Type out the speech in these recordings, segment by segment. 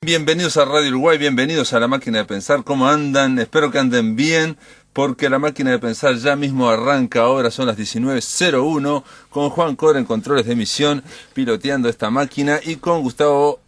Bienvenidos a Radio Uruguay, bienvenidos a La Máquina de Pensar. ¿Cómo andan? Espero que anden bien, porque La Máquina de Pensar ya mismo arranca. Ahora son las 19:01, con Juan Cora en controles de emisión, piloteando esta máquina, y con Gustavo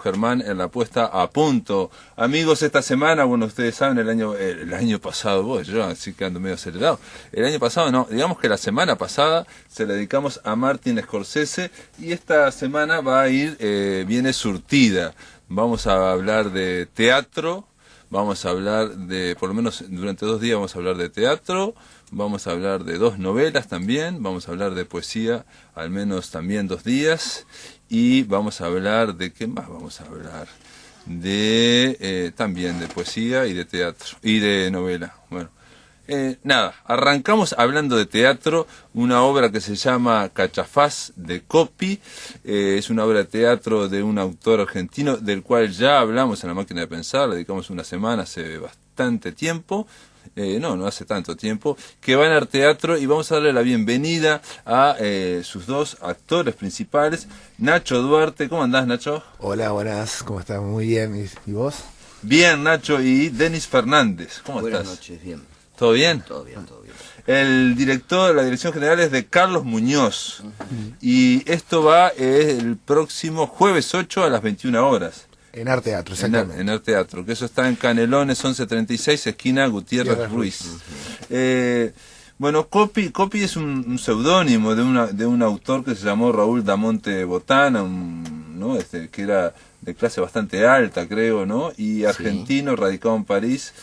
Germán en la puesta a punto. Amigos, esta semana, bueno, ustedes saben, el año pasado, yo así que ando medio acelerado. El año pasado no, digamos que la semana pasada se la dedicamos a Martin Scorsese, y esta semana viene surtida. Vamos a hablar de teatro. Vamos a hablar de, por lo menos durante 2 días vamos a hablar de teatro, vamos a hablar de 2 novelas también, vamos a hablar de poesía, al menos también 2 días, y vamos a hablar de, ¿qué más vamos a hablar? También de poesía y de teatro, y de novela. Bueno, arrancamos hablando de teatro, una obra que se llama Cachafaz de Coppi. Es una obra de teatro de un autor argentino del cual ya hablamos en La Máquina de Pensar, le dedicamos una semana hace bastante tiempo, no hace tanto tiempo, que va al teatro, y vamos a darle la bienvenida a sus 2 actores principales. Nacho Duarte, ¿cómo andás, Nacho? Hola, buenas, ¿cómo estás? Muy bien, ¿y vos? Bien, Nacho. Y Denis Fernández, ¿cómo estás? Buenas noches, bien. ¿Todo bien? Todo bien, todo bien. El director, la dirección general es de Carlos Muñoz. Y esto va el próximo jueves 8 a las 21 horas. En Arteatro, exactamente. En Arteatro, que eso está en Canelones 1136, esquina Gutiérrez Ruiz. Bueno, Coppi es un seudónimo de un autor que se llamó Raúl Damonte Botana, ¿no? Que era de clase bastante alta, creo, ¿no? Y argentino, sí, radicado en París.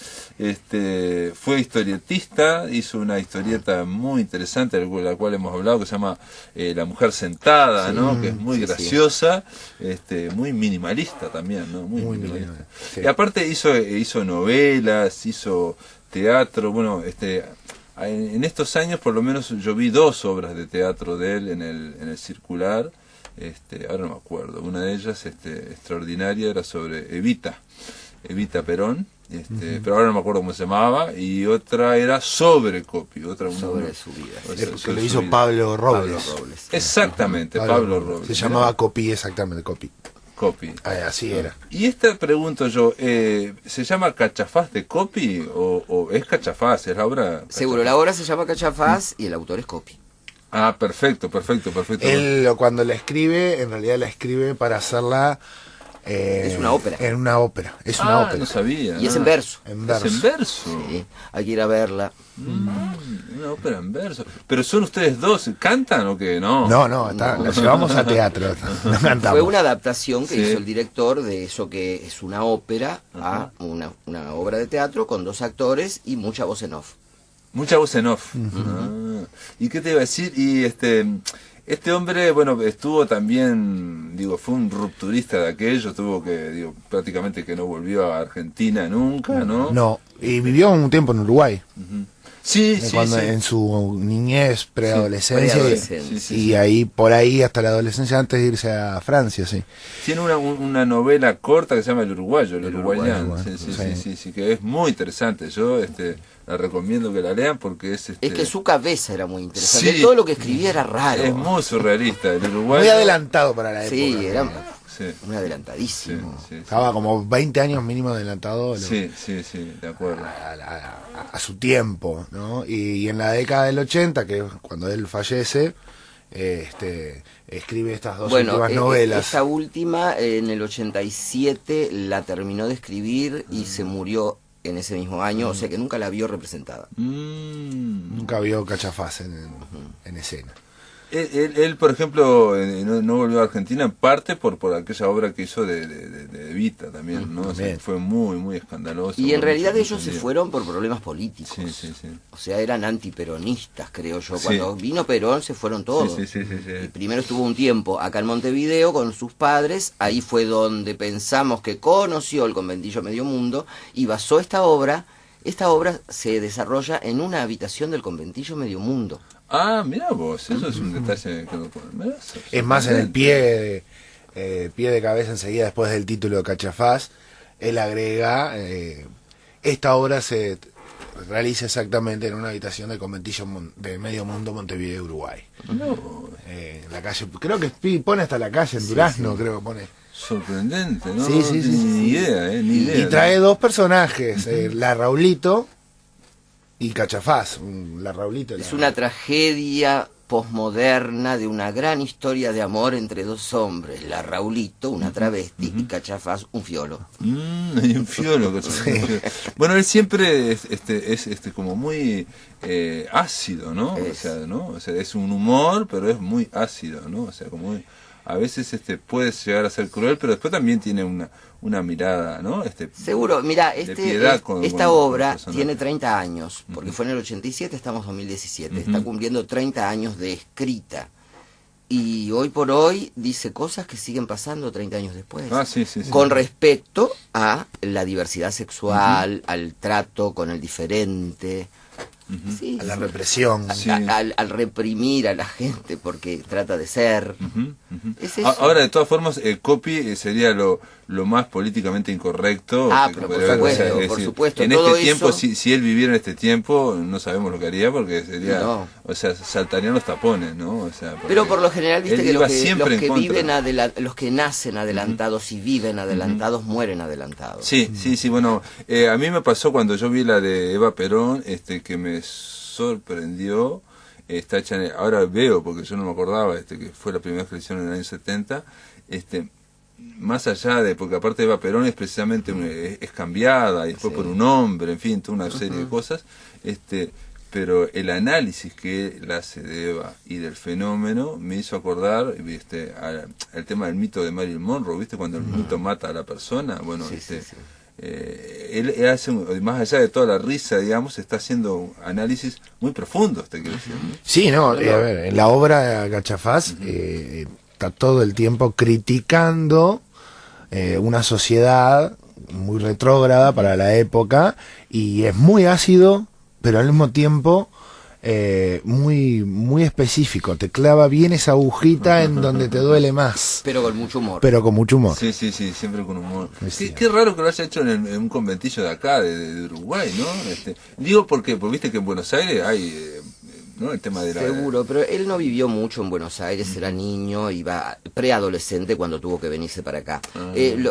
Fue historietista, hizo una historieta muy interesante, de la cual hemos hablado, que se llama La Mujer Sentada, sí, ¿no? Que es muy graciosa, sí. Muy minimalista también, ¿no? Muy minimalista. Sí. Y aparte hizo novelas, hizo teatro. Bueno, en estos años por lo menos yo vi 2 obras de teatro de él en el Circular. Ahora no me acuerdo, una de ellas extraordinaria, era sobre Evita Perón, pero ahora no me acuerdo cómo se llamaba, y otra era sobre Coppi, sobre su vida, que lo hizo Pablo Robles. Exactamente, Pablo Robles. Se llamaba Coppi, exactamente, Coppi. Así era. Y pregunto yo, ¿se llama Cachafaz de Coppi o es Cachafaz? ¿Es la obra? Cachafaz? Seguro, la obra se llama Cachafaz y el autor es Coppi. Ah, perfecto. Él cuando la escribe, en realidad la escribe para hacerla... es una ópera. En una ópera. Es una ópera. No sabía. Y es en verso. ¿Es en verso? Sí, hay que ir a verla. Una ópera en verso. ¿Pero son ustedes 2? ¿Cantan o qué? No, la llevamos a teatro. No cantamos. Fue una adaptación que hizo el director de eso que es una ópera a una obra de teatro con 2 actores y mucha voz en off. Mucha voz en off. ¿Y qué te iba a decir? Y este hombre, bueno, estuvo también, fue un rupturista de aquello, prácticamente que no volvió a Argentina nunca, ¿no? No, y vivió un tiempo en Uruguay. Sí. En su niñez, preadolescencia, sí. Y ahí, por ahí, hasta la adolescencia, antes de irse a Francia, sí. Tiene una novela corta que se llama El Uruguayo, el uruguayano. Sí, que es muy interesante. Yo la recomiendo que la lean porque es... Es que su cabeza era muy interesante. Sí. Todo lo que escribía era raro. Es muy surrealista, el uruguayo. Muy adelantado para la época. Sí, era muy adelantadísimo. Estaba como 20 años mínimo adelantado. Sí, de acuerdo. A su tiempo, ¿no? Y en la década del 80, que es cuando él fallece, escribe estas 2 últimas novelas. Esta última, en el 87, la terminó de escribir y se murió en ese mismo año, o sea que nunca la vio representada. Nunca vio Cachafaz en escena. Él, por ejemplo, no volvió a Argentina en parte por aquella obra que hizo de Evita también, ¿no? También. Fue muy escandaloso. Y en realidad ellos se fueron por problemas políticos. Sí. O sea, eran antiperonistas, creo yo. Cuando vino Perón se fueron todos. Sí. Y primero estuvo un tiempo acá en Montevideo con sus padres. Ahí fue donde pensamos que conoció el conventillo Medio Mundo y basó esta obra. Esta obra se desarrolla en una habitación del conventillo Medio Mundo. Ah, mira vos, eso es un detalle que no puedo... Es más, en el pie de cabeza enseguida después del título de Cachafaz, él agrega, esta obra se realiza exactamente en una habitación del conventillo de Medio Mundo, Montevideo, Uruguay. En la calle, creo que pone hasta la calle, en Durazno, creo que pone. Sorprendente, ¿no? Sí, sí, sí, Ni idea, ni idea. Y trae dos personajes, la Raulito y Cachafaz. La Raulito. Es una tragedia posmoderna de una gran historia de amor entre dos hombres, la Raulito, una travesti, y Cachafaz, un fiolo. Hay un fiolo. Bueno, él siempre es como muy ácido, ¿no? O sea, ¿no? O sea, es un humor, pero es muy ácido, ¿no? O sea, como muy, a veces puede llegar a ser cruel, pero después también tiene una mirada, ¿no? Seguro, mira, esta obra tiene 30 años, porque Uh-huh. fue en el 87, estamos en 2017, está cumpliendo 30 años de escrita. Y hoy por hoy dice cosas que siguen pasando 30 años después. Sí. Con respecto a la diversidad sexual, al trato con el diferente. Sí, A la represión. Sí. Al reprimir a la gente porque trata de ser. Es eso. Ahora, de todas formas, copy sería lo más políticamente incorrecto. Pero por supuesto. En todo este tiempo, eso... si él viviera en este tiempo, no sabemos lo que haría porque sería, No. o sea, saltarían los tapones, ¿no? O sea, Pero por lo general, viste que los que nacen adelantados y viven adelantados mueren adelantados. Sí, bueno, a mí me pasó cuando yo vi la de Eva Perón, que me sorprendió. Está hecha ahora veo, porque yo no me acordaba, que fue la primera vez que la hicieron en el año 70, más allá de, porque aparte Eva Perón es precisamente es cambiada y después por un hombre, en fin, toda una serie de cosas, pero el análisis que él hace de Eva y del fenómeno me hizo acordar al tema del mito de Marilyn Monroe, ¿viste? Cuando el mito mata a la persona, bueno, él hace, más allá de toda la risa, digamos, está haciendo análisis muy profundos, te quiero decir, ¿no? Sí, no, a ver, en la obra de Cachafaz está todo el tiempo criticando una sociedad muy retrógrada para la época y es muy ácido, pero al mismo tiempo muy muy específico, te clava bien esa agujita en donde te duele más, pero con mucho humor. Sí, siempre con humor. Qué raro que lo haya hecho en un conventillo de acá, de Uruguay, ¿no? Digo porque viste que en Buenos Aires hay, ¿no? El tema de la... Seguro, pero él no vivió mucho en Buenos Aires, era niño, iba preadolescente cuando tuvo que venirse para acá.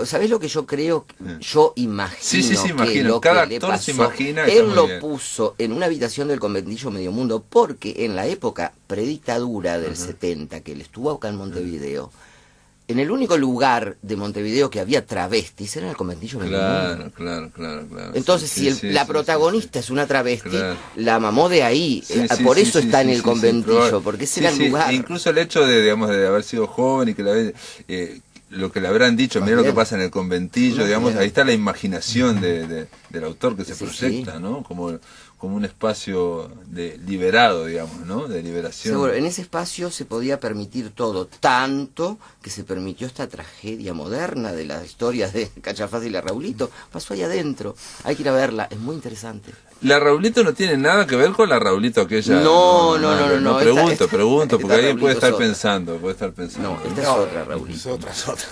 ¿Sabés lo que yo creo? Yo imagino Sí, imagino. que lo Cada que le actor pasó, se imagina. él lo puso en una habitación del conventillo Medio Mundo, porque en la época predictadura del 70, que él estuvo acá en Montevideo, en el único lugar de Montevideo que había travestis era en el conventillo Medio Mundo. Claro. Entonces, la protagonista es una travesti, la mamó de ahí, por eso está en el conventillo, porque ese era el lugar. Incluso el hecho de haber sido joven y que lo que le habrán dicho, mira lo que pasa en el conventillo, digamos, ahí está la imaginación del autor que se proyecta, ¿no? Como un espacio liberado, digamos, ¿no? De liberación. Seguro, en ese espacio se podía permitir todo, tanto que se permitió esta tragedia moderna de las historias de Cachafaz y la Raulito. Pasó ahí adentro, hay que ir a verla, es muy interesante. La Raulito no tiene nada que ver con la Raulito aquella. No. Pregunto, porque alguien puede estar pensando. No, esta es otra, Raulito. Es otra.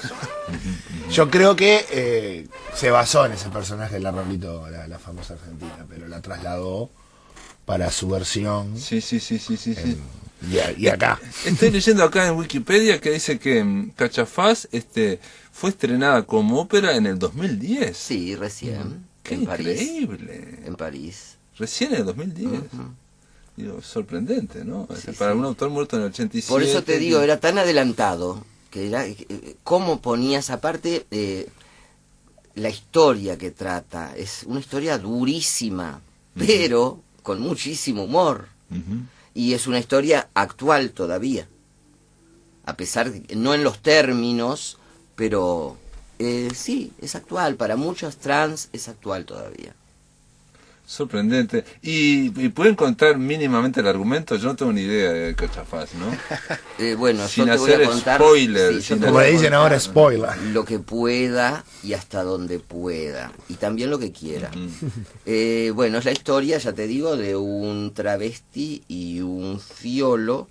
Yo creo que se basó en ese personaje de la Raulito, la famosa argentina, pero la trasladó para su versión. Sí. Y acá. Estoy leyendo acá en Wikipedia que dice que Cachafaz fue estrenada como ópera en el 2010. Sí, recién. Qué increíble. En París. Recién en el 2010. Digo, sorprendente, ¿no? Para un autor muerto en el 87. Por eso te digo, era tan adelantado que era cómo ponías aparte la historia que trata. Es una historia durísima, pero con muchísimo humor. Y es una historia actual todavía. A pesar de que no en los términos, pero sí, es actual. Para muchos trans es actual todavía. Sorprendente. ¿Y pueden contar mínimamente el argumento? Yo no tengo ni idea de Cachafaz, ¿no? Bueno, sin yo te voy hacer a contar, spoiler. Como le dicen ahora, spoiler. Lo que pueda y hasta donde pueda. Y también lo que quiera. Bueno, es la historia, ya te digo, de un travesti y un fiolo.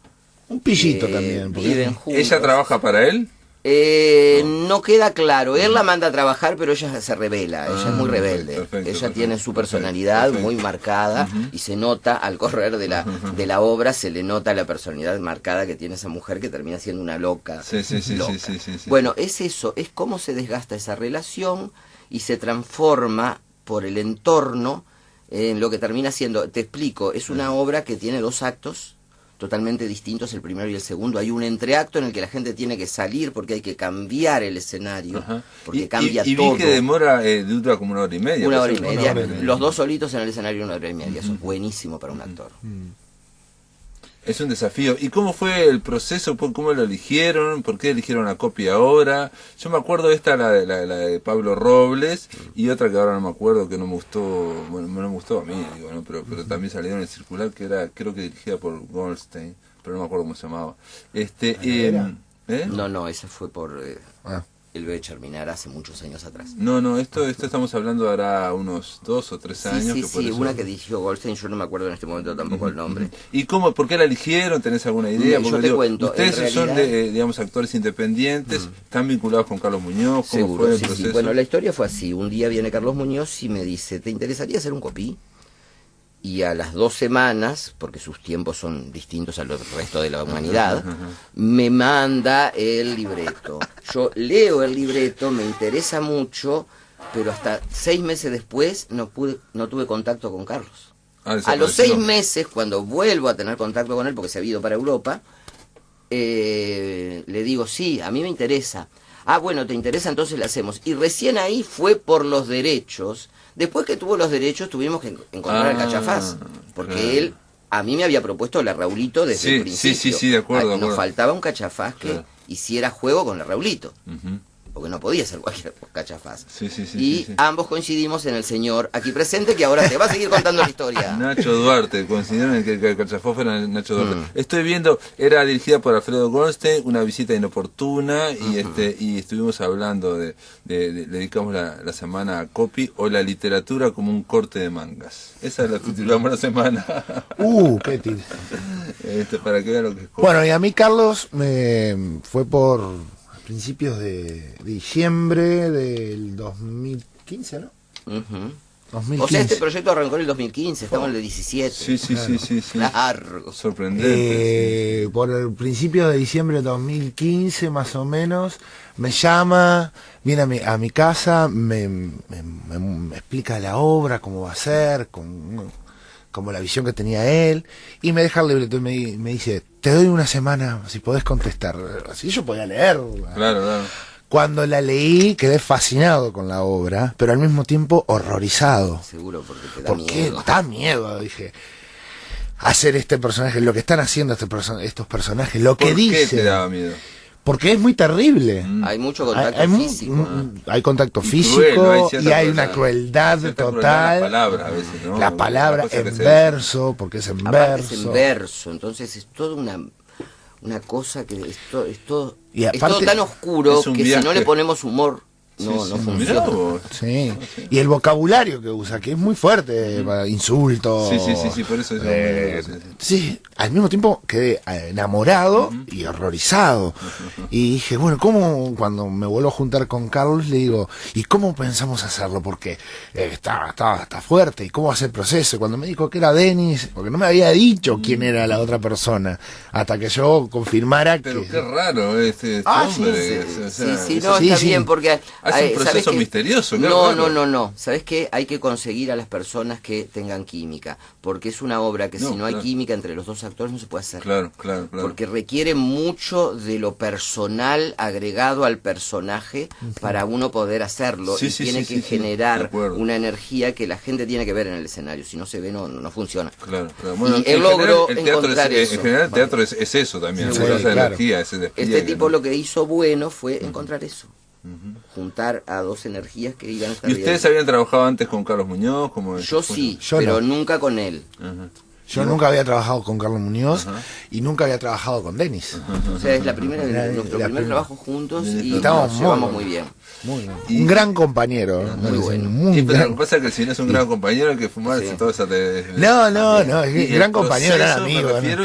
Un pillito también. Viven juntos. ¿Ella trabaja para él? No queda claro. Él la manda a trabajar, pero ella se revela. Ella es muy rebelde. Ella tiene su personalidad muy marcada y se nota al correr de la obra, se le nota la personalidad marcada que tiene esa mujer que termina siendo una loca. Loca. Bueno, es eso, es cómo se desgasta esa relación y se transforma por el entorno en lo que termina siendo. Te explico, es una obra que tiene 2 actos totalmente distintos, el primero y el segundo. Hay un entreacto en el que la gente tiene que salir porque hay que cambiar el escenario, porque cambia todo. Y vi que dura como 1 hora y media. 1 hora y media. Los 2 solitos en el escenario 1 hora y media. Eso es buenísimo para un actor. Es un desafío. ¿Y cómo fue el proceso? ¿Cómo lo eligieron? ¿Por qué eligieron a Coppi ahora? Yo me acuerdo la de Pablo Robles, y otra que ahora no me acuerdo, que no me gustó, bueno, no me gustó a mí, digo, ¿no? pero también salió en el circular, que era, creo que dirigida por Goldstein, pero no me acuerdo cómo se llamaba. No, ese fue por el Becher Minar hace muchos años atrás. No, esto estamos hablando ahora unos 2 o 3 años. Sí, una que dirigió Goldstein, yo no me acuerdo en este momento tampoco el nombre. ¿Y por qué la eligieron? ¿Tenés alguna idea? Yo te cuento. Ustedes realidad, son, digamos, actores independientes, están vinculados con Carlos Muñoz. ¿Cómo seguro, fue el sí. proceso? Bueno, la historia fue así. Un día viene Carlos Muñoz y me dice, ¿te interesaría hacer un Copí? Y a las 2 semanas, porque sus tiempos son distintos al resto de la humanidad, me manda el libreto. Yo leo el libreto, me interesa mucho, pero hasta 6 meses después no tuve contacto con Carlos. A los 6 meses, cuando vuelvo a tener contacto con él, porque se había ido para Europa, le digo, sí, a mí me interesa. Ah, bueno, ¿te interesa? Entonces le hacemos. Y recién ahí fue por los derechos. Después que tuvo los derechos tuvimos que encontrar al Cachafaz, porque él a mí me había propuesto la Raulito desde el principio. Sí, de acuerdo. Nos faltaba un Cachafaz que hiciera juego con la Raulito, porque no podía ser cualquier Cachafaz. Y ambos coincidimos en el señor aquí presente, que ahora te va a seguir contando la historia. Nacho Duarte, coincidieron en que el Cachafaz era Nacho Duarte. Estoy viendo, era dirigida por Alfredo Goldstein, Una visita inoportuna, y estuvimos hablando le dedicamos la semana a Coppi, o la literatura como un corte de mangas. Esa la titulamos la semana. Petit. Para que vean lo que es Coppi. Bueno, y a mí Carlos me fue por principios de diciembre del 2015, ¿no? 2015. O sea, este proyecto arrancó en el 2015, estamos en el 17. Sí. Largo. Sorprendente. Por el principio de diciembre de 2015, más o menos, me llama, viene a mi casa, me explica la obra, cómo va a ser, como la visión que tenía él, y me deja el libreto y me dice, te doy 1 semana si podés contestar. Así yo podía leer. Claro. Cuando la leí quedé fascinado con la obra, pero al mismo tiempo horrorizado. Seguro, porque te da miedo. Da miedo, dije. Hacer este personaje, lo que están haciendo estos personajes, lo que dicen. ¿Por qué te daba miedo? Porque es muy terrible. Hay mucho contacto físico. Hay contacto físico y hay una crueldad total. La palabra a veces, ¿no? La palabra en verso, porque es en verso. Es en verso, entonces es toda una cosa que es todo tan oscuro que si no le ponemos humor no funciona. Sí. Y el vocabulario que usa, que es muy fuerte, insultos. Sí, por eso sí, al mismo tiempo quedé enamorado y horrorizado. Y dije, bueno, ¿cómo? Cuando me vuelvo a juntar con Carlos, le digo, ¿y cómo pensamos hacerlo? Porque está fuerte, ¿y cómo va a ser el proceso? Cuando me dijo que era Denis, porque no me había dicho quién era la otra persona, hasta que yo confirmara Pero que... qué raro este hombre. Está bien, porque... Hace un proceso misterioso. No. ¿Sabes qué? Hay que conseguir a las personas que tengan química, porque es una obra que si no hay química entre los 2 actores no se puede hacer. Claro. Porque requiere mucho de lo personal agregado al personaje para uno poder hacerlo. Y tiene que generar una energía que la gente tiene que ver en el escenario. Si no se ve, no funciona. Claro. Bueno, y él logró encontrar eso. En general el teatro es eso también. Esa energía, ese despliegue. Este tipo lo que hizo bueno fue encontrar eso. Juntar a 2 energías que iban a estar. ¿Y ustedes habían trabajado antes con Carlos Muñoz? Yo sí, pero nunca con él. Yo nunca había trabajado con Carlos Muñoz Ajá. y nunca había trabajado con Denis. O sea, es nuestro primer primera. trabajo juntos y Estamos nos muy llevamos bien. muy bien. Un gran compañero. Muy bueno. Muy Y pero lo gran- que pasa es que si no es un gran compañero, hay que fumarse Sí. toda esa... No, Y es el gran compañero, gran proceso, amigo. me ¿no? refiero,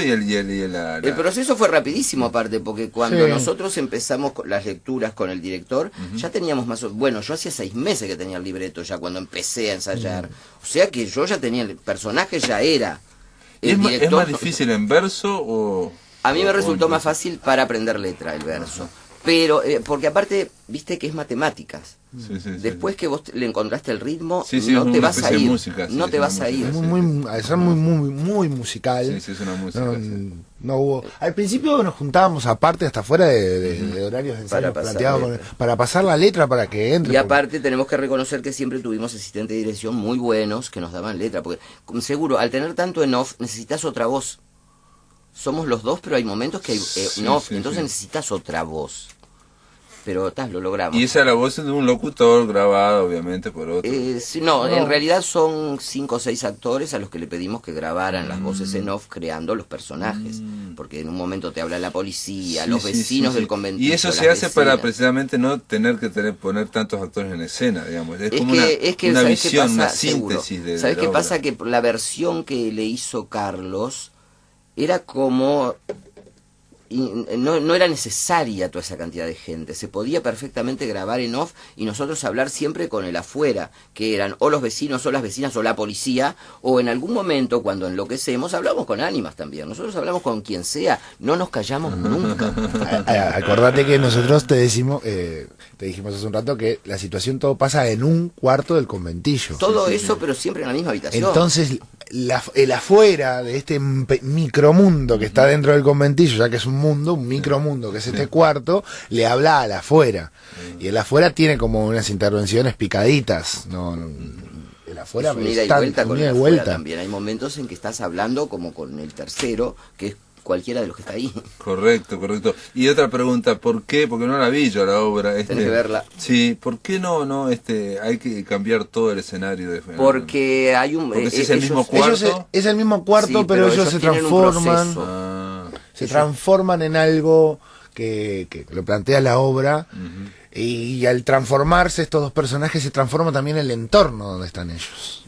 El proceso fue rapidísimo aparte, porque cuando Sí. nosotros empezamos con las lecturas con el director, ya teníamos bueno, yo hacía 6 meses que tenía el libreto ya cuando empecé a ensayar. O sea que yo ya tenía, el personaje ya era. El ¿Es director, más difícil en verso o...? a mí me o resultó en más fácil para aprender letra el verso. Pero, porque aparte, viste que es matemáticas. Sí, sí, sí. Después que vos le encontraste el ritmo, Sí, sí, no es te una vas a especie de ir. música, sí, no es te una vas a ir. música, Muy musical. Sí, sí, es una música. No, sí. no hubo. Al principio nos juntábamos aparte, hasta fuera de horarios de ensayo Para pasar planteados letra. para pasar la letra para que entre. Y aparte tenemos que reconocer que siempre tuvimos asistentes de dirección muy buenos que nos daban letra, porque seguro, al tener tanto en off, necesitas otra voz. Somos los dos, pero hay momentos que hay Sí, en off, sí, entonces sí. necesitas otra voz. Pero lo logramos. Y esa es la voz de un locutor grabada, obviamente, por otro. Sí, no, en realidad son 5 o 6 actores a los que le pedimos que grabaran las voces en off creando los personajes. Porque en un momento te habla la policía, Sí, los sí, vecinos sí, sí. del conventillo. Y eso se las hace para vecinas. precisamente no tener que poner tantos actores en escena, digamos. Es Es como que una ¿sabes qué visión, pasa? una Seguro. síntesis de ¿Sabes la qué obra. pasa? Que la versión que le hizo Carlos era como... no era necesaria toda esa cantidad de gente. Se podía perfectamente grabar en off y nosotros hablar siempre con el afuera, que eran o los vecinos o las vecinas o la policía, o en algún momento cuando enloquecemos hablamos con ánimas también. Nosotros hablamos con quien sea, no nos callamos nunca. Acordate que nosotros te dijimos hace un rato que la situación todo pasa en un cuarto del conventillo. Todo eso, pero siempre en la misma habitación. Entonces, el afuera de este micromundo que está dentro del conventillo, ya que es un micromundo, que es este cuarto, le habla al afuera. Y el afuera tiene como unas intervenciones picaditas. El afuera Es un ida y está- vuelta con un ida el y afuera vuelta. también. Hay momentos en que estás hablando como con el tercero, que es cualquiera de los que está ahí. Correcto. Y otra pregunta, ¿por qué? Porque no la vi yo la obra. Tenés que verla. Sí, ¿por qué no hay que cambiar todo el escenario de Porque hay un... Porque si es el ellos- mismo cuarto. Es el mismo cuarto, Sí, pero pero ellos ellos se tienen un transforman. proceso. Ah, Se transforman en algo que lo plantea la obra. Y al transformarse estos dos personajes se transforma también el entorno donde están ellos.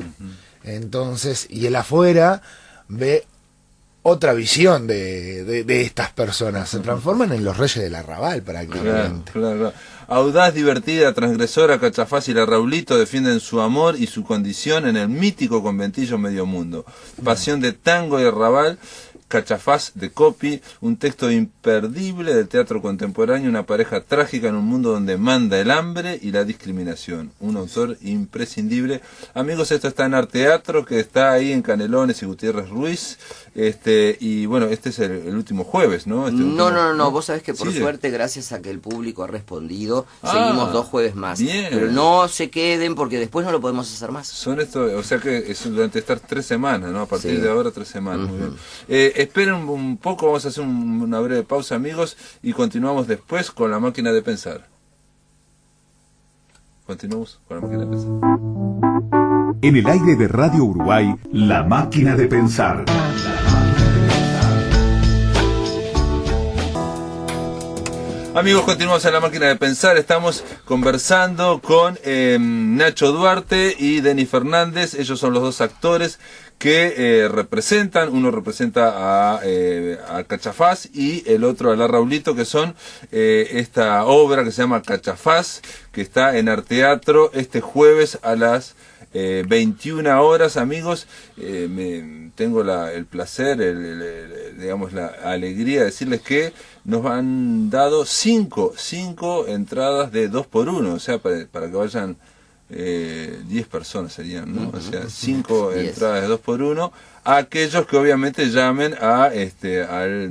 Entonces, y el afuera ve otra visión de estas personas. Se transforman en los reyes del arrabal prácticamente. claro. Audaz, divertida, transgresora, Cachafaz y la Raulito defienden su amor y su condición en el mítico conventillo Medio Mundo. Pasión de tango y arrabal. Cachafaz de Coppi, un texto imperdible del teatro contemporáneo, una pareja trágica en un mundo donde manda el hambre y la discriminación. Un autor imprescindible. Amigos, esto está en Arteatro, que está ahí en Canelones y Gutiérrez Ruiz. Y bueno, este es el último jueves, ¿no? No, vos sabés que por Sigue. suerte, gracias a que el público ha respondido, Ah, seguimos 2 jueves más. bien. Pero no se queden porque después no lo podemos hacer más. Son esto, o sea que es durante estas 3 semanas, ¿no? A partir Sí. de ahora 3 semanas, muy bien. Esperen un poco, vamos a hacer una breve pausa, amigos, y continuamos después con la máquina de pensar. Continuamos con la máquina de pensar. En el aire de Radio Uruguay, La Máquina de Pensar. Amigos, continuamos en la máquina de pensar. Estamos conversando con Nacho Duarte y Denis Fernández. Ellos son los dos actores que representan. Uno representa a Cachafaz y el otro a la Raulito, que son esta obra que se llama Cachafaz, que está en Arteatro este jueves a las 21 horas, amigos. Tengo el placer, digamos, la alegría de decirles que nos han dado 5 entradas de 2 por 1, o sea, para que vayan 10 personas serían, ¿no? O sea, 5 10. entradas de 2 por 1 a aquellos que obviamente llamen al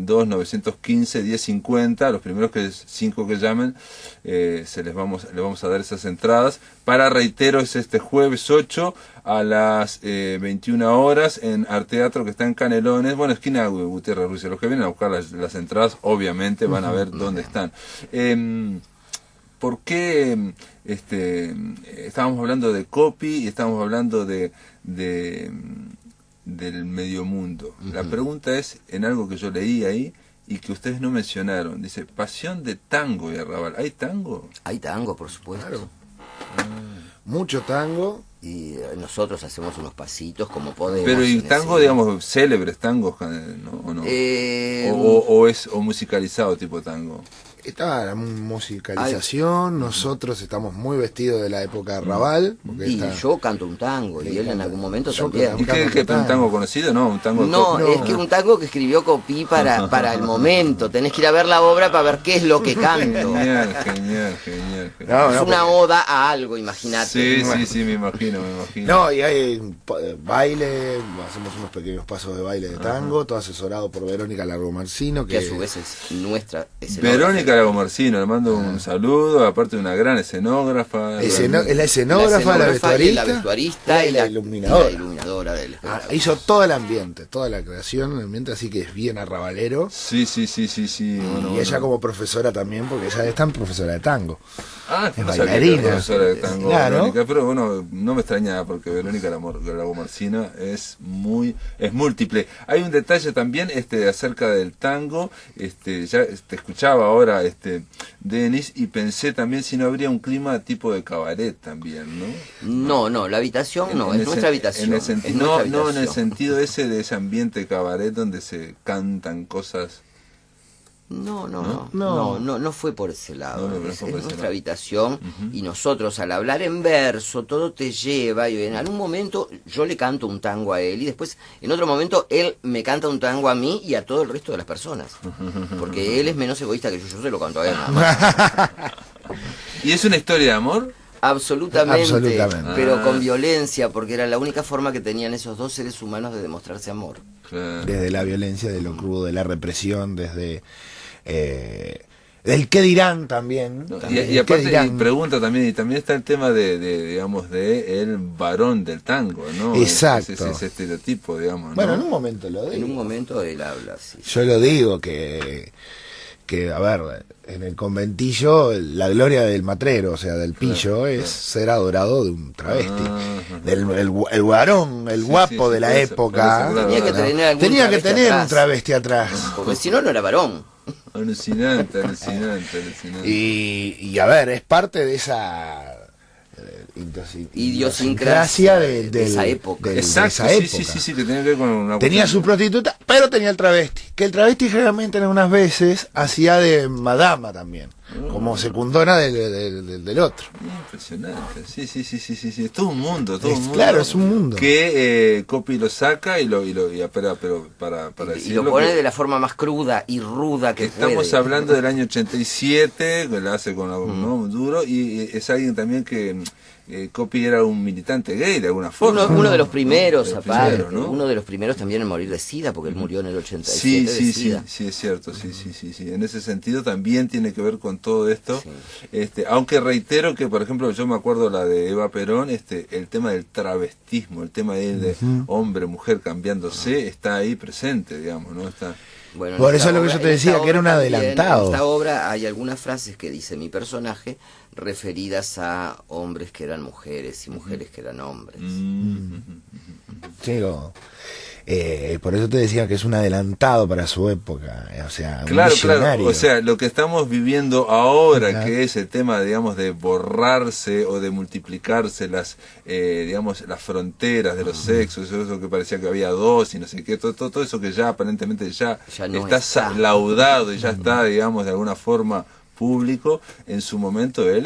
2-915-1050, los primeros 5 que llamen, les vamos a dar esas entradas para, reitero, es este jueves 8 a las 21 horas en Arteatro, que está en Canelones, bueno, esquina Gutiérrez Ruiz. Los que vienen a buscar las entradas obviamente van a ver dónde están. ¿Por qué estábamos hablando de Coppi y estábamos hablando de del medio mundo. La pregunta es en algo que yo leí ahí y que ustedes no mencionaron. Dice, pasión de tango y arrabal. ¿Hay tango? Hay tango, por supuesto. Claro. Mucho tango. Y nosotros hacemos unos pasitos como podemos. Pero y en tango, ese- digamos, célebres tangos, ¿no? ¿O no? O es o musicalizado tipo tango. Está la musicalización, nosotros estamos muy vestidos de la época de Raval. Porque Y está- yo canto un tango, y él en algún momento Yo también. ¿Y qué es un tango conocido? No, un tango de No, Coppi. es que un tango que escribió Copí para el momento. Tenés que ir a ver la obra para ver qué es lo que canto. Genial, genial, genial. No, Es una oda a algo, imagínate. Sí, me imagino. No, y hay baile, hacemos unos pequeños pasos de baile de tango, todo asesorado por Verónica Largo Marcino, Que a su vez es nuestra escenógrafa. Verónica Lagomarcino, le mando un saludo, aparte de una gran escenógrafa. Es la escenógrafa, la y vestuarista, la vestuarista y la iluminadora. y la iluminadora del espectáculo. Hizo todo el ambiente, toda la creación del ambiente, así que es bien arrabalero. Sí. Bueno, Y ella como profesora también, porque ella es tan profesora de tango. Ah, es no sabía que era bailarina. profesora de tango, Claro. Verónica, pero bueno, no me extrañaba porque Verónica Lagomarcina es múltiple. Hay un detalle también acerca del tango, ya te escuchaba ahora Denis, y pensé también si no habría un clima tipo de cabaret también, ¿no? No, la habitación no, En es nuestra habitación. es nuestra no en el habitación. sentido de ese ambiente cabaret donde se cantan cosas. No fue por ese lado. No es fue por ese nuestra lado. habitación y nosotros al hablar en verso todo te lleva y en algún momento yo le canto un tango a él y después en otro momento él me canta un tango a mí y a todo el resto de las personas. Porque él es menos egoísta que yo se lo canto a él nada más. ¿Y es una historia de amor? Absolutamente, pero Ah. con violencia porque era la única forma que tenían esos dos seres humanos de demostrarse amor. Claro. Desde la violencia, de lo crudo, de la represión, desde del qué dirán también. No, también, y el qué aparte dirán. y pregunta también, y también está el tema digamos, de el varón del tango, ¿no? Exacto. Ese estereotipo, digamos, Bueno, ¿no? en un momento lo digo. En un momento él habla así. Yo lo digo que a ver, en el conventillo la gloria del matrero, o sea, del pillo, es ser adorado de un travesti. El varón, el guapo sí, de la por eso, época. por eso, Tenía que claro. tener algún Tenía que travesti tener atrás. un travesti atrás. Porque si no, no era varón. Alucinante. Y a ver, es parte de esa Idiosincrasia de esa época. de Exacto, esa sí, época. que tenía que ver con una Tenía cuestión- su prostituta, pero tenía el travesti. Que el travesti generalmente en algunas veces hacía de madama también, como secundona del otro. Impresionante, sí, es todo un mundo, Claro, es un mundo. que Coppi lo saca pero para Y decirlo lo pone que de la forma más cruda y ruda que estamos puede. hablando del año 87, que lo hace con algo, ¿no? Duro, y es alguien también que Coppi era un militante gay de alguna forma. Uno de los primeros, De los aparte, primeros, ¿no? uno de los primeros también en morir de SIDA, porque él murió en el 87 de Sí, SIDA. es cierto, sí. En ese sentido también tiene que ver con todo esto. Aunque reitero que, por ejemplo, yo me acuerdo la de Eva Perón, el tema del travestismo, el tema de hombre, mujer cambiándose, está ahí presente, digamos, ¿no? Está. Bueno, Por en eso esta es lo que yo te en decía, esta que era un obra también, adelantado. En esta obra hay algunas frases que dice mi personaje referidas a hombres que eran mujeres y mujeres que eran hombres. Digo, por eso te decía que es un adelantado para su época, o sea, un Claro, visionario. o sea, lo que estamos viviendo ahora, Claro. que es el tema, digamos, de borrarse o de multiplicarse digamos, las fronteras de los sexos, eso que parecía que había dos y no sé qué, todo eso que ya aparentemente ya no está está. laudado y ya está, digamos, de alguna forma público. En su momento él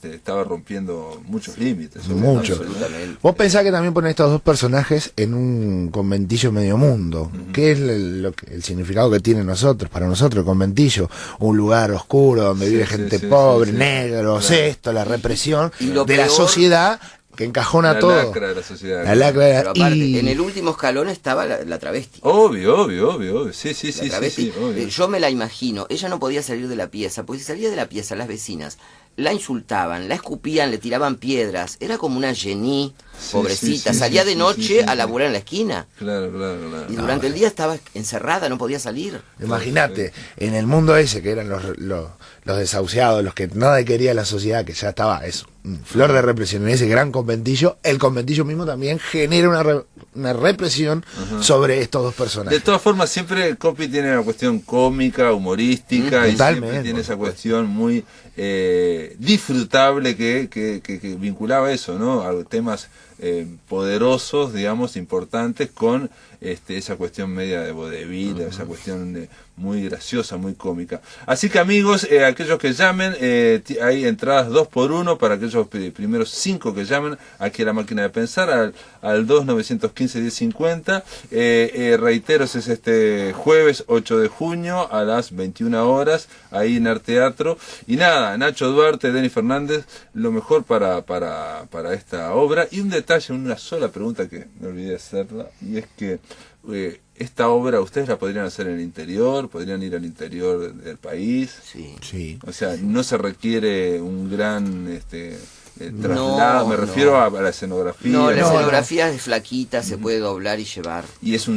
estaba rompiendo muchos límites. Mucho. Absolutamente. Vos pensás que también ponen estos dos personajes en un conventillo medio mundo. ¿Qué es el significado que tiene para nosotros el conventillo? Un lugar oscuro donde vive gente pobre, negros, claro. esto, la represión Y lo de la peor- sociedad que encajona La todo. lacra de la sociedad. La lacra. Pero aparte, Y en el último escalón estaba la travesti. Obvio. Sí, La travesti, obvio. yo me la imagino, ella no podía salir de la pieza, porque si salía de la pieza las vecinas la insultaban, la escupían, le tiraban piedras, era como una Jenny, pobrecita, salía de noche a laburar en la esquina Claro. y durante el día estaba encerrada, no podía salir. imagínate, en el mundo ese que eran los desahuciados, los que nada quería la sociedad, que ya estaba eso, flor de represión en ese gran conventillo, el conventillo mismo también genera una una represión sobre estos dos De personajes. todas formas, siempre Copy tiene una cuestión cómica, humorística, y Totalmente, siempre tiene por esa supuesto. cuestión muy disfrutable que vinculaba eso, ¿no? A temas poderosos, digamos, importantes, con esa cuestión media de vodevil, esa cuestión muy graciosa, muy cómica. Así que, amigos, aquellos que llamen, hay entradas 2x1 para aquellos primeros 5 que llamen aquí a la máquina de pensar, al 2-915-1050. Reitero, es este jueves 8 de junio a las 21 horas, ahí en Arteatro. Y nada, Nacho Duarte, Denny Fernández, lo mejor para esta obra. Y un detalle, una sola pregunta que me olvidé de hacerla, y es que esta obra ustedes la podrían hacer en el interior, podrían ir al interior del país. Sí. Sí. O sea, no se requiere un gran traslado, me refiero no. a la escenografía. No, la No, escenografía es flaquita, se puede doblar y llevar. Y es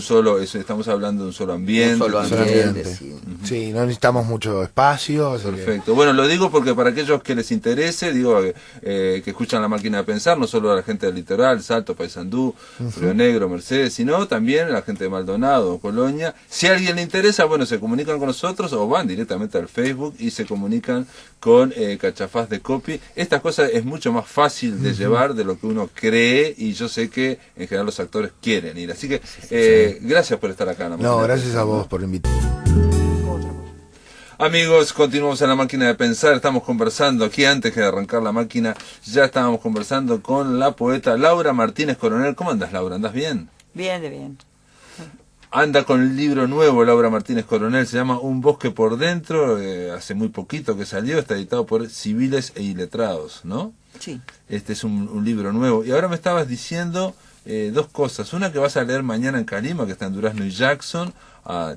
estamos hablando de un solo ambiente. Un solo ambiente. ambiente, sí. Sí, no necesitamos mucho espacio. así que- Perfecto. Bueno, lo digo porque para aquellos que les interese, digo, que escuchan La Máquina de Pensar, no solo a la gente del litoral, Salto, Paysandú, Río Negro, Mercedes, sino también a la gente de Maldonado, Colonia. Si a alguien le interesa, bueno, se comunican con nosotros o van directamente al Facebook y se comunican con Cachafaz de Copy. Esta cosa es mucho más fácil de llevar de lo que uno cree, y yo sé que en general los actores quieren ir. Así que gracias por estar acá en La Máquina No, de gracias Pensar, a ¿no? vos por invitar. Amigos, continuamos en La Máquina de Pensar. Estamos conversando aquí, antes de arrancar la máquina, ya estábamos conversando con la poeta Laura Martínez Coronel. ¿Cómo andas, Laura? ¿Andás bien? Bien, de bien. Anda con el libro nuevo, Laura Martínez Coronel, se llama Un bosque por dentro, hace muy poquito que salió, está editado por Civiles e Iletrados, ¿no? Sí. Este es un libro nuevo. Y ahora me estabas diciendo dos cosas. Una que vas a leer mañana en Calima, que está en Durazno y Jackson,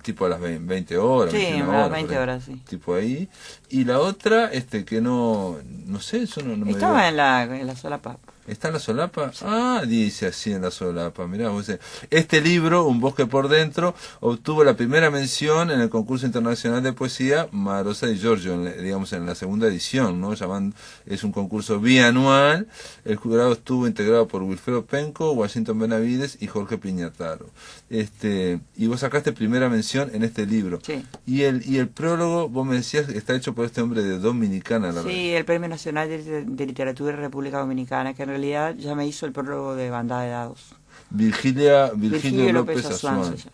tipo a las 20 horas. Sí, 21 a las horas, 20 por ahí, horas, sí. tipo ahí. Y la otra, que no sé, eso no me Estaba dio. en la solapa. ¿Está en la solapa? Ah, dice así en la solapa. Mirá, vos, este libro, Un bosque por dentro, obtuvo la primera mención en el concurso internacional de poesía Marosa y Giorgio, digamos en la segunda edición, ¿no? Es un concurso bianual. El jurado estuvo integrado por Wilfredo Penco, Washington Benavides y Jorge Piñataro. Y vos sacaste primera mención en este libro. Sí. Y el prólogo, vos me decías, está hecho por este hombre de Dominicana. Sí, el Premio Nacional de Literatura de República Dominicana, que en realidad ya me hizo el prólogo de Bandada de Dados. Virgilio López Azuán. se llama.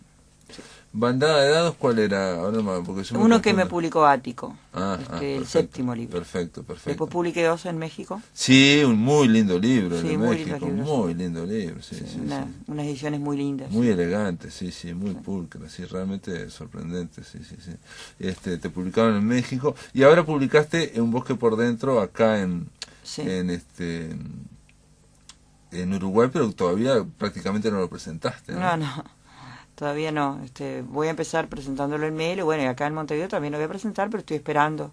¿Bandada de dados cuál era? Ahora no, porque yo Uno que me confundo. publicó Ático, el Perfecto, séptimo libro. Perfecto. Después publiqué 2 en México, Sí, un muy lindo libro, el Sí, de muy México, lindo libro, muy lindo libro, sí, sí, unas ediciones muy lindas. Muy elegante, sí, muy pulcra, sí, realmente sorprendente, sí. Te publicaron en México y ahora publicaste Un bosque por dentro acá en Sí. en Uruguay, pero todavía prácticamente no lo presentaste, ¿no? No, todavía no. Voy a empezar presentándolo en Melo, bueno, y acá en Montevideo también lo voy a presentar, pero estoy esperando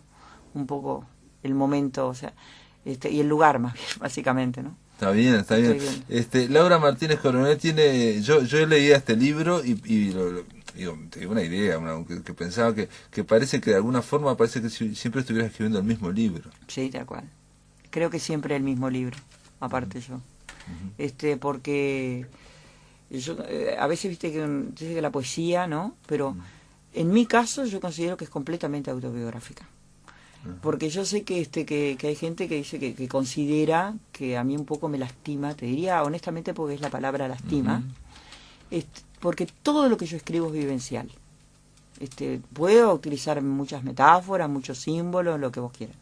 un poco el momento, o sea, y el lugar más bien, básicamente, ¿no? Está bien. Estoy viendo. Laura Martínez Coronel tiene, yo leía este libro y digo, te digo una idea, que pensaba que parece que de alguna forma parece que siempre estuvieras escribiendo el mismo libro. Sí, tal cual. Creo que siempre el mismo libro, aparte yo. Porque yo, a veces viste dice que la poesía, ¿no? Pero en mi caso yo considero que es completamente autobiográfica. Porque yo sé que hay gente que dice que considera que a mí un poco me lastima, te diría honestamente porque es la palabra lastima, porque todo lo que yo escribo es vivencial. Puedo utilizar muchas metáforas, muchos símbolos, lo que vos quieras,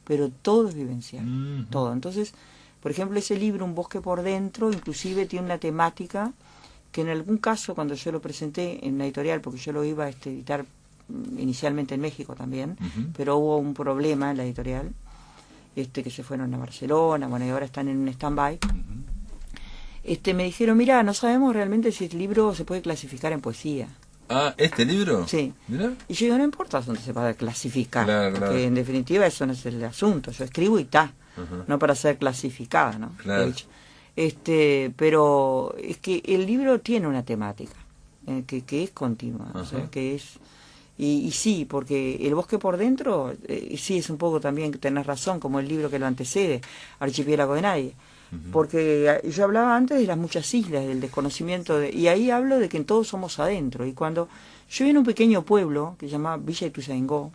pero todo es vivencial, todo. Entonces, por ejemplo, ese libro, Un bosque por dentro, inclusive tiene una temática que en algún caso, cuando yo lo presenté en la editorial, porque yo lo iba a editar inicialmente en México también, pero hubo un problema en la editorial, que se fueron a Barcelona, bueno, y ahora están en un stand-by. Me dijeron, mira, no sabemos realmente si el libro se puede clasificar en poesía. Ah, ¿este libro? Sí. Mirá. Y yo digo, no importa dónde se va a clasificar, Claro. porque en definitiva eso no es el asunto, yo escribo y está, no para ser clasificada, ¿no? Claro. De hecho. Pero es que el libro tiene una temática que es continua, o sea, que es... Y sí, porque El bosque por dentro, sí es un poco también, tenés razón, como el libro que lo antecede, Archipiélago de Nadie. Porque yo hablaba antes de las muchas islas, del desconocimiento, y ahí hablo de que todos somos adentro. Y cuando yo viví en un pequeño pueblo que se llama Villa Ituzaingó,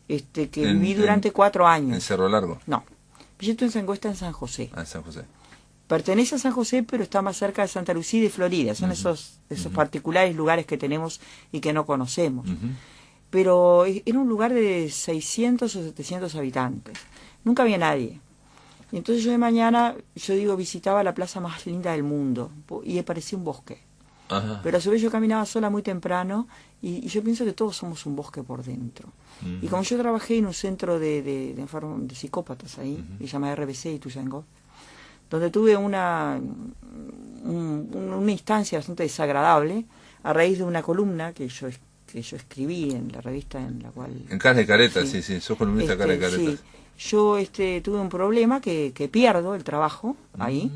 que viví durante 4 años. ¿En Cerro Largo? No, Villa Ituzaingó está en San José. Ah, en San José. Pertenece a San José, pero está más cerca de Santa Lucía y de Florida. Son esos particulares lugares que tenemos y que no conocemos. Pero era un lugar de 600 o 700 habitantes. Nunca había nadie. Y entonces yo de mañana, visitaba la plaza más linda del mundo y parecía un bosque. Ajá. Pero a su vez yo caminaba sola muy temprano y yo pienso que todos somos un bosque por dentro. Y como yo trabajé en un centro de enfermos, de psicópatas ahí, que se llama RBC Ituzaingó, donde tuve una instancia bastante desagradable a raíz de una columna que yo escribí en la revista en la cual... En Cara de Careta, sí, sos columnista Cara de Careta. Sí. Yo tuve un problema que pierdo el trabajo ahí.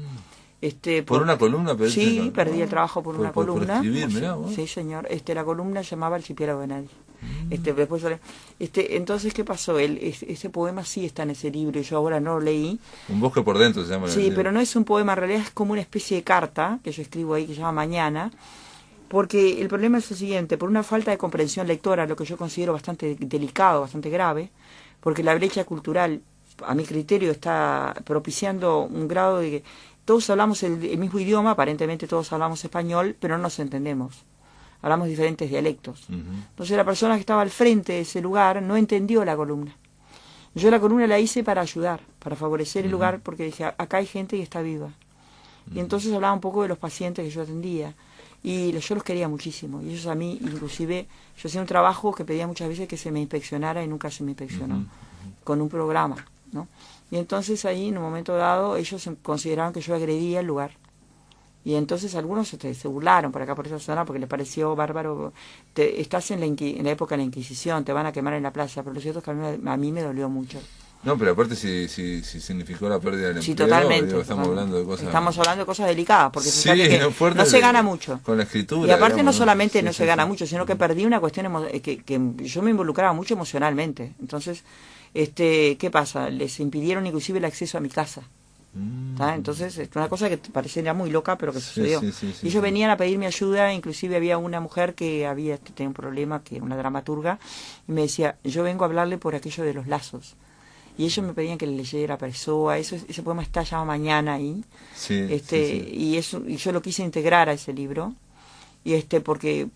¿Por una columna? Sí, perdí el trabajo por una columna. Por escribir, mirá vos. Sí, señor. La columna se llamaba El Archipiélago de Nadie. Después entonces, ¿qué pasó? Ese poema sí está en ese libro y yo ahora no lo leí. Un bosque por dentro se llama. Sí, pero no es un poema, en realidad es como una especie de carta que yo escribo ahí que se llama Mañana. Porque el problema es el siguiente, por una falta de comprensión lectora, lo que yo considero bastante delicado, bastante grave, porque la brecha cultural, a mi criterio, está propiciando un grado de que todos hablamos el mismo idioma, aparentemente todos hablamos español, pero no nos entendemos. Hablamos diferentes dialectos. Entonces la persona que estaba al frente de ese lugar no entendió la columna. Yo la columna la hice para ayudar, para favorecer el lugar, porque dije, acá hay gente que está viva. Y entonces hablaba un poco de los pacientes que yo atendía. Y yo los quería muchísimo. Y ellos a mí, inclusive, yo hacía un trabajo que pedía muchas veces que se me inspeccionara y nunca se me inspeccionó, con un programa, ¿no? Y entonces ahí, en un momento dado, ellos consideraban que yo agredía el lugar. Y entonces algunos se burlaron por acá, por esa zona, porque les pareció bárbaro. Estás en la época de la Inquisición, te van a quemar en la plaza. Pero lo cierto es que a mí me dolió mucho. No, pero aparte si significó la pérdida del empleo, totalmente. Estamos hablando de cosas delicadas, porque sí, no se gana mucho. Con la escritura. Y aparte digamos, no solamente no se gana sí. mucho, sino que perdí una cuestión que yo me involucraba mucho emocionalmente. Entonces, ¿qué pasa? Les impidieron inclusive el acceso a mi casa. Entonces, es una cosa que parecería muy loca, pero que sucedió. Sí, y ellos venían a pedirme ayuda, inclusive había una mujer que había tenido un problema, que era una dramaturga, y me decía, yo vengo a hablarle por aquello de los lazos. Y ellos me pedían que le leyera Pessoa, ese poema está ya mañana ahí. Y yo lo quise integrar a ese libro, porque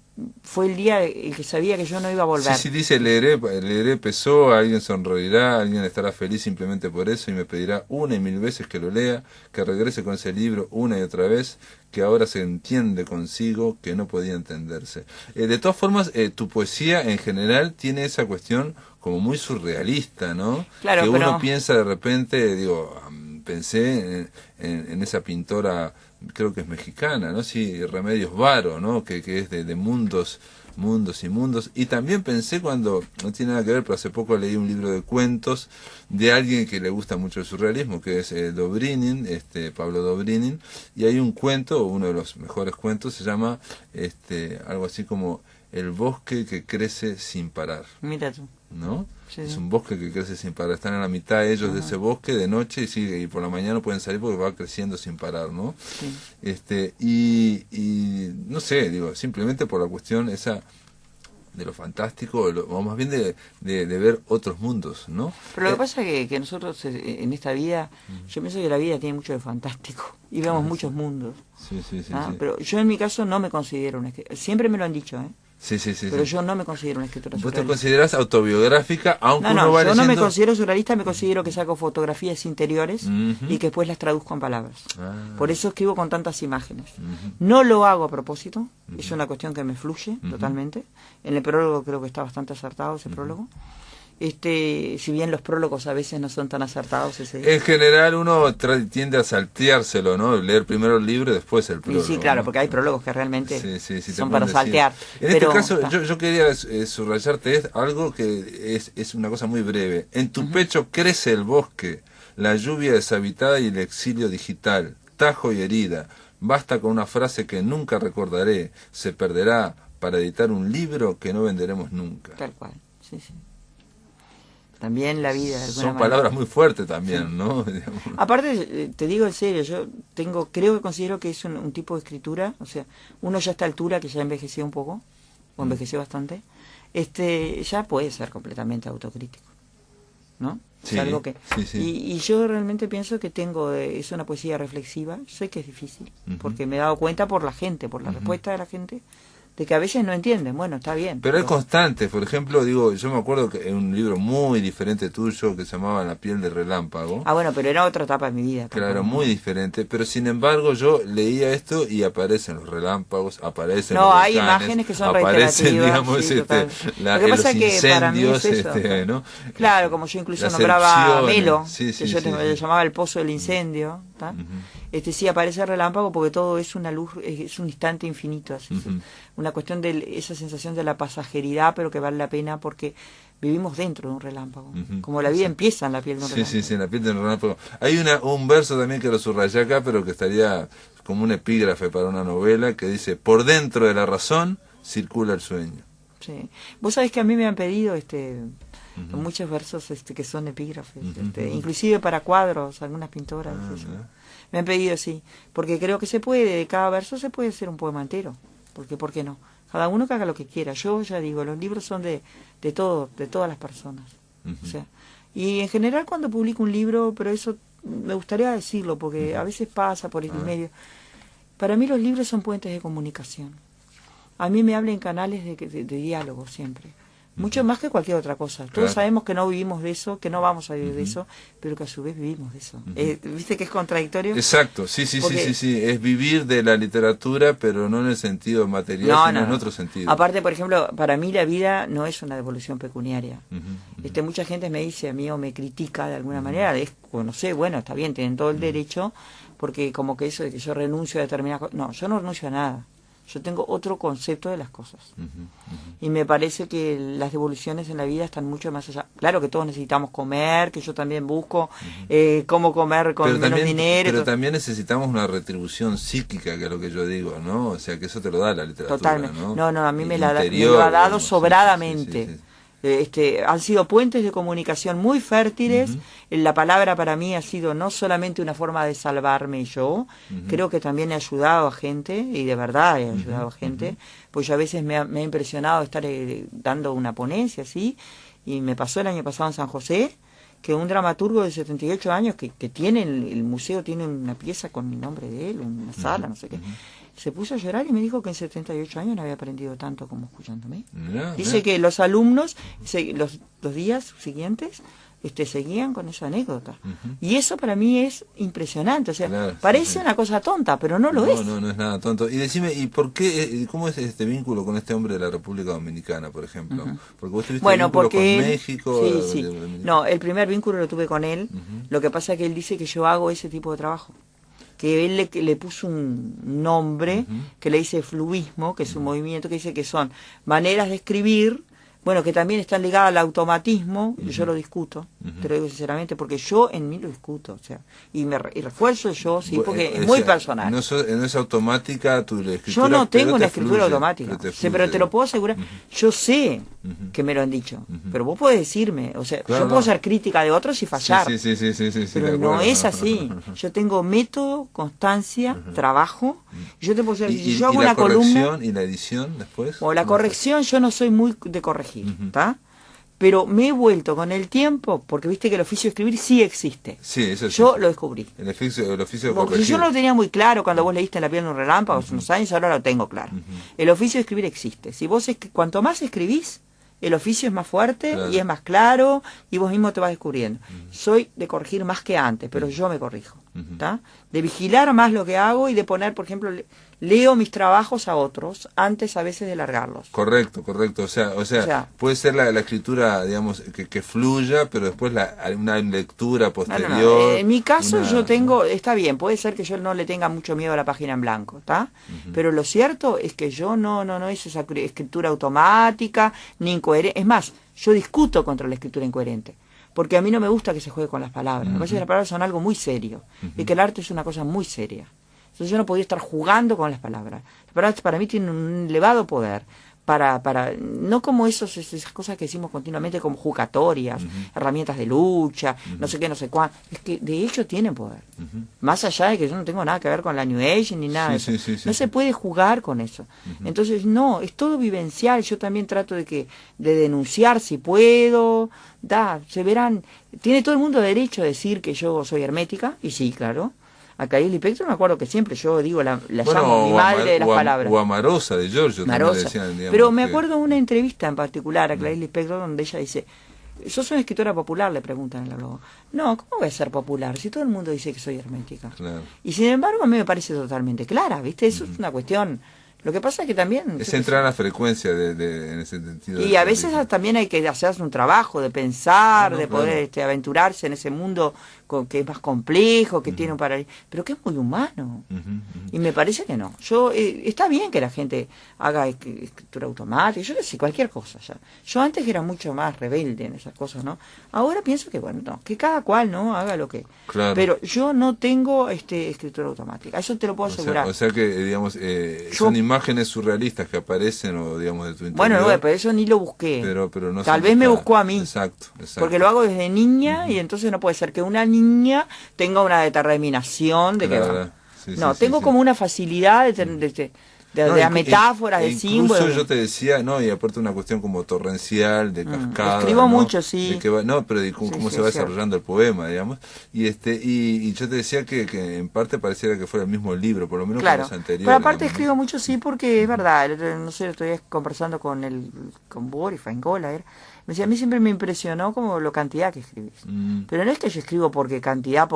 fue el día en que sabía que yo no iba a volver. Sí, dice, leeré Pessoa, alguien sonreirá, alguien estará feliz simplemente por eso y me pedirá 1 y 1000 veces que lo lea, que regrese con ese libro una y otra vez, que ahora se entiende consigo, que no podía entenderse. De todas formas, tu poesía en general tiene esa cuestión como muy surrealista, ¿no? Claro, que uno pero... piensa de repente, pensé en esa pintora, creo que es mexicana, ¿no? Sí, Remedios Varo, ¿no? Que es de mundos y mundos. Y también pensé cuando, no tiene nada que ver, pero hace poco leí un libro de cuentos de alguien que le gusta mucho el surrealismo, que es Dobrinin, Pablo Dobrinin, y hay un cuento, uno de los mejores cuentos, se llama algo así como El bosque que crece sin parar. Mira tú. ¿No? Sí. Es un bosque que crece sin parar. Están en la mitad ellos de ese bosque de noche y por la mañana no pueden salir porque va creciendo sin parar, ¿no? Sí. Y no sé, simplemente por la cuestión esa de lo fantástico, o más bien de ver otros mundos, ¿no? Pero lo que pasa es que nosotros en esta vida, yo pienso que la vida tiene mucho de fantástico y vemos muchos mundos. Sí. Pero yo en mi caso no me considero un escritor. Siempre me lo han dicho, Sí. Pero yo no me considero una escritora surrealista. ¿Vos te considerás autobiográfica, aunque no, uno va yo leyendo? No me considero surrealista, me considero que saco fotografías interiores y que después las traduzco en palabras. Por eso escribo con tantas imágenes. No lo hago a propósito, es una cuestión que me fluye totalmente. En el prólogo creo que está bastante acertado ese prólogo. Si bien los prólogos a veces no son tan acertados En general uno tiende a salteárselo, ¿no? Leer primero el libro y después el prólogo. Sí, claro, ¿no? porque hay prólogos que realmente sí, son para saltear. En este caso, yo quería subrayarte algo que es una cosa muy breve. En tu pecho crece el bosque, la lluvia deshabitada y el exilio digital, tajo y herida. Basta con una frase que nunca recordaré, se perderá para editar un libro que no venderemos nunca. Tal cual, sí. también la vida de alguna Son manera. palabras muy fuertes también, ¿no? Aparte, te digo en serio, yo creo que considero que es un tipo de escritura, o sea, uno ya a esta altura que ya envejeció un poco, o envejeció bastante, ya puede ser completamente autocrítico, ¿no? Sí, es algo que sí. Y yo realmente pienso que es una poesía reflexiva. Sé que es difícil, porque me he dado cuenta por la gente, por la respuesta de la gente, de que a veces no entienden. Bueno, está bien. Pero es constante. Por ejemplo, digo, yo me acuerdo que en un libro muy diferente tuyo que se llamaba La piel del relámpago. Ah, bueno, pero era otra etapa de mi vida. Claro, muy diferente. Pero sin embargo, yo leía esto y aparecen los relámpagos, aparecen no, los hay volcanes, imágenes que son aparecen, reiterativas. digamos, Sí, lo que pasa los es que para mí incendios, es eso, ¿no? Claro, como yo incluso Las nombraba a erupciones. Melo, Sí, que yo le llamaba el pozo del incendio, ¿tá? Sí aparece el relámpago porque todo es una luz, es un instante infinito, así, una cuestión de esa sensación de la pasajeridad, pero que vale la pena porque vivimos dentro de un relámpago, como la vida empieza en la piel de un relámpago. Sí, en la piel de un relámpago. Hay un verso también que lo subrayé acá, pero que estaría como un epígrafe para una novela, que dice: por dentro de la razón circula el sueño. Sí. Vos sabés que a mí me han pedido muchos versos que son epígrafes, inclusive para cuadros, algunas pintoras. Me han pedido, sí, porque creo que se puede, de cada verso se puede hacer un poema entero, porque ¿por qué no? Cada uno que haga lo que quiera. Yo ya digo, los libros son de todas las personas. O sea, y en general cuando publico un libro, pero eso me gustaría decirlo, porque a veces pasa por el medio. Para mí los libros son puentes de comunicación. A mí me hablan canales de diálogo siempre. Mucho más que cualquier otra cosa. Todos sabemos que no vivimos de eso, que no vamos a vivir de eso, pero que a su vez vivimos de eso. ¿Viste que es contradictorio? Exacto, sí. Es vivir de la literatura, pero no en el sentido material, sino en otro sentido. Aparte, por ejemplo, para mí la vida no es una devolución pecuniaria. Mucha gente me dice a mí o me critica de alguna manera, no sé, bueno, está bien, tienen todo el derecho, porque como que eso de que yo renuncio a determinadas cosas. No, yo no renuncio a nada. Yo tengo otro concepto de las cosas. Y me parece que las devoluciones en la vida están mucho más allá. Claro que todos necesitamos comer, que yo también busco cómo comer con menos dinero. Pero también necesitamos una retribución psíquica, que es lo que yo digo, ¿no? O sea, que eso te lo da la literatura. Totalmente. No, a mí me lo ha dado digamos, sobradamente. Sí. Han sido puentes de comunicación muy fértiles. La palabra para mí ha sido no solamente una forma de salvarme yo, creo que también he ayudado a gente, y de verdad he ayudado a gente, pues yo a veces me ha impresionado estar dando una ponencia así, y me pasó el año pasado en San José, que un dramaturgo de 78 años, que tiene el museo, tiene una pieza con el nombre de él, una sala, no sé qué, se puso a llorar y me dijo que en 78 años no había aprendido tanto como escuchándome. Dice que los alumnos, los días siguientes, seguían con esa anécdota. Y eso para mí es impresionante. O sea, parece una cosa tonta, pero no lo es. No es nada tonto. Y decime, ¿y por qué, cómo es este vínculo con este hombre de la República Dominicana, por ejemplo? Porque vos tuviste vínculo con México. Sí. No, el primer vínculo lo tuve con él. Lo que pasa es que él dice que yo hago ese tipo de trabajo. Que él le puso un nombre que le dice fluismo, que es un movimiento que dice que son maneras de escribir, bueno, que también están ligadas al automatismo, y yo lo discuto, te lo digo sinceramente, porque yo en mí lo discuto, o sea, y refuerzo yo, sí, porque es muy personal. No es automática tu escritura. Yo no tengo una escritura automática, pero te lo puedo asegurar, yo sé que me lo han dicho, pero vos podés decirme, o sea, yo puedo ser crítica de otros y fallar, sí, pero no es así. Yo tengo método, constancia, trabajo, y yo te puedo decir, si yo hago una columna... ¿Y la edición después? O la corrección, yo no soy muy de corregir, ¿está? Pero me he vuelto con el tiempo, porque viste que el oficio de escribir sí existe. Sí, eso sí. Yo lo descubrí. El oficio de Porque corregir. yo no lo tenía muy claro cuando vos leíste La piel de un relámpago hace unos años, ahora lo tengo claro. El oficio de escribir existe. Si vos cuanto más escribís, el oficio es más fuerte y es más claro y vos mismo te vas descubriendo. Soy de corregir más que antes, pero yo me corrijo. ¿Tá? De vigilar más lo que hago y de poner, por ejemplo, leo mis trabajos a otros antes a veces de largarlos. Correcto. O sea, puede ser la escritura, digamos, que fluya, pero después una lectura posterior. No. En mi caso yo tengo, está bien, puede ser que yo no le tenga mucho miedo a la página en blanco, ¿está? Pero lo cierto es que yo no es esa escritura automática, ni incoherente. Es más, yo discuto contra la escritura incoherente. Porque a mí no me gusta que se juegue con las palabras. Me parece que las palabras son algo muy serio. Y que el arte es una cosa muy seria. Entonces yo no podía estar jugando con las palabras. Las palabras para mí tienen un elevado poder. no como esas cosas que decimos continuamente como jugatorias, herramientas de lucha, no sé qué, no sé cuánto, es que de hecho tienen poder. Más allá de que yo no tengo nada que ver con la New Age ni nada de eso. No se puede jugar con eso. Entonces, no, es todo vivencial. Yo también trato de denunciar si puedo, se verán, tiene todo el mundo derecho a decir que yo soy hermética, y sí, claro. A Clarice Lispector me acuerdo que siempre yo digo, la llamo mi madre de las palabras. O a Marosa de Giorgio también le decían, digamos, pero me acuerdo de una entrevista en particular a Clarice Lispector donde ella dice, ¿sos una escritora popular?, le preguntan al abogado. No, ¿cómo voy a ser popular si todo el mundo dice que soy hermética? Claro. Y sin embargo a mí me parece totalmente clara, ¿viste? Eso es una cuestión. Lo que pasa es que también... Es entrar a la frecuencia en ese sentido. Y a veces también hay que hacerse un trabajo de pensar, de poder aventurarse en ese mundo que es más complejo, que tiene un paradigma, pero que es muy humano. Y me parece que no. Está bien que la gente haga escritura automática, yo qué sé, cualquier cosa ya. Yo antes era mucho más rebelde en esas cosas, ¿no? Ahora pienso que, bueno, no, que cada cual, ¿no?, haga lo que... Claro. Pero yo no tengo escritura automática, eso te lo puedo asegurar. O sea que, digamos, son imágenes surrealistas que aparecen, o digamos, de tu interior. Bueno, pero eso ni lo busqué. Pero no tal vez me buscó a mí. Exacto. Porque lo hago desde niña, y entonces no puede ser que una niña tenga una determinación de claro, que va. Tengo como una facilidad de las metáforas, de símbolos. Incluso yo te decía, no, y aparte una cuestión como torrencial, de cascada. Escribo mucho, sí. De que pero de cómo se va desarrollando el poema, digamos. Y yo te decía que en parte pareciera que fuera el mismo libro, por lo menos con los anteriores. Pero aparte escribo mucho, sí, porque es verdad. No sé, estoy conversando con Boris Faingola, me decía, a mí siempre me impresionó como la cantidad que escribís. Pero no es que yo escribo porque cantidad,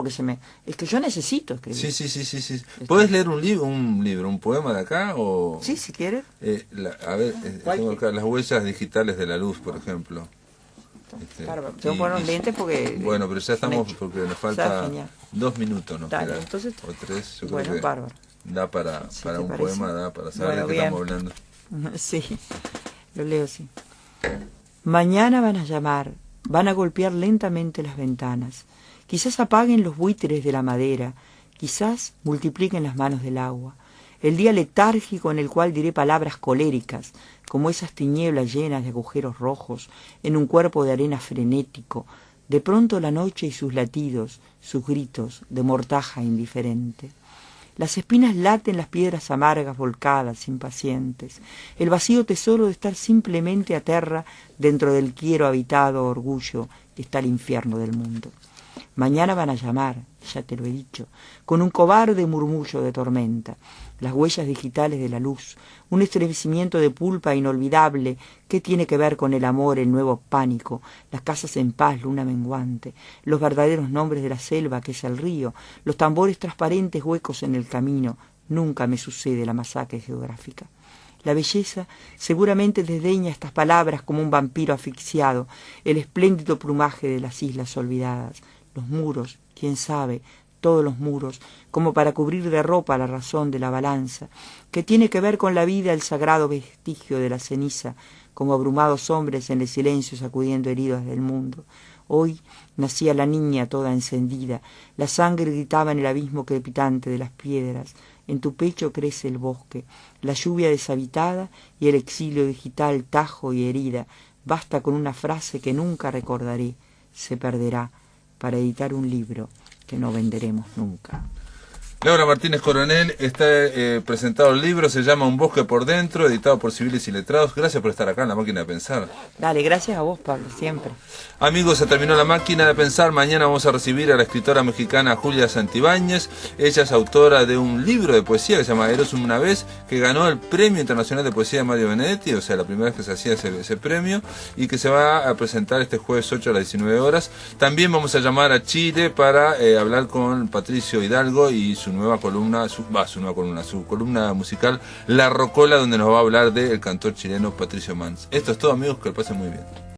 es que yo necesito escribir. Sí. ¿Puedes leer un libro, un poema de acá? O... Sí, si quieres. A ver, tengo acá Las huellas digitales de la luz, por ejemplo. Claro, tengo que poner unos lentes porque... Bueno, pero ya estamos, porque nos falta 2 minutos, ¿no? Dale, entonces, o 3, yo bueno, creo que bárbaro. Da para un poema, da para saber de qué estamos hablando. Sí, lo leo, sí. Mañana van a llamar, van a golpear lentamente las ventanas. Quizás apaguen los buitres de la madera, quizás multipliquen las manos del agua. El día letárgico en el cual diré palabras coléricas, como esas tinieblas llenas de agujeros rojos en un cuerpo de arena frenético. De pronto la noche y sus latidos, sus gritos de mortaja indiferente. Las espinas laten las piedras amargas volcadas, impacientes. El vacío tesoro de estar simplemente a terra dentro del quiero habitado orgullo que está el infierno del mundo. Mañana van a llamar, ya te lo he dicho, con un cobarde murmullo de tormenta. Las huellas digitales de la luz, un estremecimiento de pulpa inolvidable. ¿Qué tiene que ver con el amor, el nuevo pánico, las casas en paz, luna menguante, los verdaderos nombres de la selva que es el río, los tambores transparentes huecos en el camino? Nunca me sucede la masacre geográfica. La belleza seguramente desdeña estas palabras como un vampiro asfixiado, el espléndido plumaje de las islas olvidadas, los muros, quién sabe, todos los muros, como para cubrir de ropa la razón de la balanza, que tiene que ver con la vida el sagrado vestigio de la ceniza, como abrumados hombres en el silencio sacudiendo heridas del mundo. Hoy nacía la niña toda encendida, la sangre gritaba en el abismo crepitante de las piedras, en tu pecho crece el bosque, la lluvia deshabitada y el exilio digital tajo y herida. Basta con una frase que nunca recordaré, se perderá, para editar un libro que no venderemos nunca. Laura Martínez Coronel, está presentado el libro, se llama Un bosque por dentro, editado por Civiles y Letrados. Gracias por estar acá en La Máquina de Pensar. Dale, gracias a vos, Pablo, siempre. Amigos, se terminó La Máquina de Pensar. Mañana vamos a recibir a la escritora mexicana Julia Santibáñez. Ella es autora de un libro de poesía que se llama Eros una vez, que ganó el Premio Internacional de Poesía de Mario Benedetti, o sea, la primera vez que se hacía ese premio, y que se va a presentar este jueves 8 a las 19 horas. También vamos a llamar a Chile para hablar con Patricio Hidalgo y su columna musical La Rocola, donde nos va a hablar del cantor chileno Patricio Mans. Esto es todo, amigos, que lo pasen muy bien.